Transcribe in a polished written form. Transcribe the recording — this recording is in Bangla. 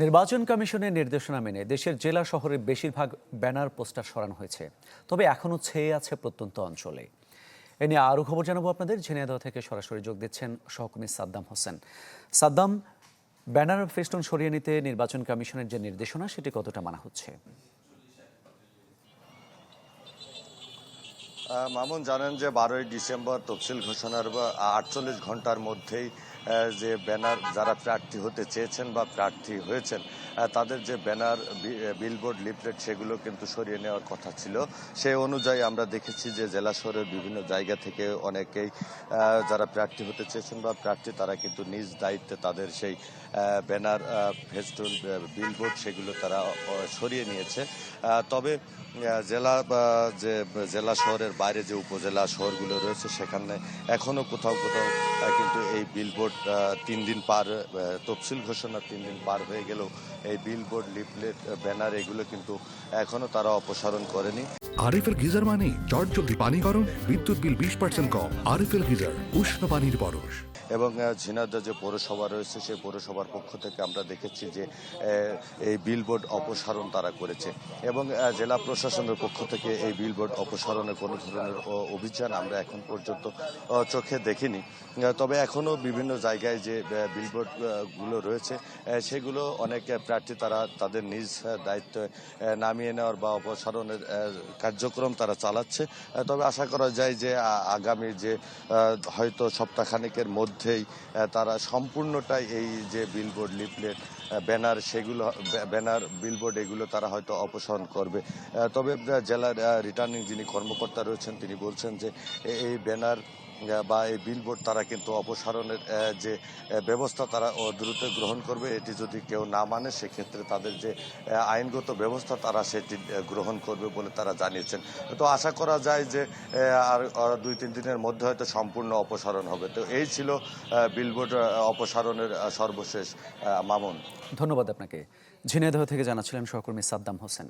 নির্বাচন কমিশনের নির্দেশনা মেনে দেশের জেলা শহরের বেশিরভাগ ব্যানার পোস্টার সরানো হয়েছে, তবে এখনও ছেয়ে আছে প্রত্যন্ত অঞ্চলে। এ নিয়ে আরও খবর জানাবো আপনাদের। ঝিনাইদহ থেকে সরাসরি যোগ দিচ্ছেন সহকর্মী সাদ্দাম হোসেন। সাদ্দাম, ব্যানার ফেস্টুন সরিয়ে নিতে নির্বাচন কমিশনের যে নির্দেশনা সেটি কতটা মানা হচ্ছে? মামুন, জানেন যে 12ই ডিসেম্বর তফসিল ঘোষণার 48 ঘন্টার মধ্যেই যে ব্যানার যারা প্রার্থী হতে চেয়েছেন বা প্রার্থী হয়েছেন তাদের যে ব্যানার, বিলবোর্ড, লিফলেট সেগুলো কিন্তু সরিয়ে নেওয়ার কথা ছিল। সেই অনুযায়ী আমরা দেখেছি যে জেলা শহরের বিভিন্ন জায়গা থেকে অনেকেই যারা প্রার্থী হতে চেয়েছেন বা প্রার্থী তারা কিন্তু নিজ দায়িত্বে তাদের সেই ব্যানার, ফেস্টুন, বিলবোর্ড সেগুলো তারা সরিয়ে নিয়েছে। তবে জেলা শহরের বাইরে যে উপজেলা শহরগুলো রয়েছে সেখানে এখনো কোথাও কোথাও কিন্তু এই বিলবোর্ড 3 দিন পার, তফসিল ঘোষণা 3 দিন পার হয়ে গেলেও এই বিলবোর্ড, লিফলেট, ব্যানার এগুলো কিন্তু এখনো তারা অপসারণ করেনি। আরএফএল গিজার মানে চটজলদি পানি গরম, বিদ্যুৎ বিল 20% কম। আরএফএল গিজার, উষ্ণ পানির পরশ। এবং ঝিনাইদহ যে পৌরসভা রয়েছে সেই পৌরসভার পক্ষ থেকে আমরা দেখেছি যে এই বিলবোর্ড অপসারণ তারা করেছে এবং জেলা প্রশাসনের পক্ষ থেকে এই বিলবোর্ড অপসারণের কোনো ধরনের অভিযান আমরা এখন পর্যন্ত চোখে দেখিনি। তবে এখনও বিভিন্ন জায়গায় যে বিলবোর্ডগুলো রয়েছে সেগুলো অনেক প্রার্থী তারা তাদের নিজ দায়িত্বে নামিয়ে নেওয়ার বা অপসারণের কার্যক্রম তারা চালাচ্ছে। তবে আশা করা যায় যে আগামী যে হয়তো সপ্তাহখানেকের মধ্যেই তারা সম্পূর্ণটাই এই যে বিলবোর্ড, লিফলেট, ব্যানার সেগুলো, ব্যানার, বিলবোর্ড এগুলো তারা হয়তো অপসারণ করবে। তবে জেলার রিটার্নিং যিনি কর্মকর্তা রয়েছেন তিনি বলছেন যে এই ব্যানার বা এই বিলবোর্ড তারা কিন্তু অপসারণের যে ব্যবস্থা তারা দ্রুত গ্রহণ করবে। এটি যদি কেউ না মানে সেক্ষেত্রে তাদের যে আইনগত ব্যবস্থা তারা সেটি গ্রহণ করবে বলে তারা জানিয়েছেন। তো আশা করা যায় যে আর 2-3 দিনের মধ্যে হয়তো সম্পূর্ণ অপসারণ হবে। তো এই ছিল বিলবোর্ড অপসারণের সর্বশেষ। মামুন, ধন্যবাদ আপনাকে। ঝিনাইদহ থেকে জানাচ্ছিলেন সহকর্মী সাদ্দাম হোসেন।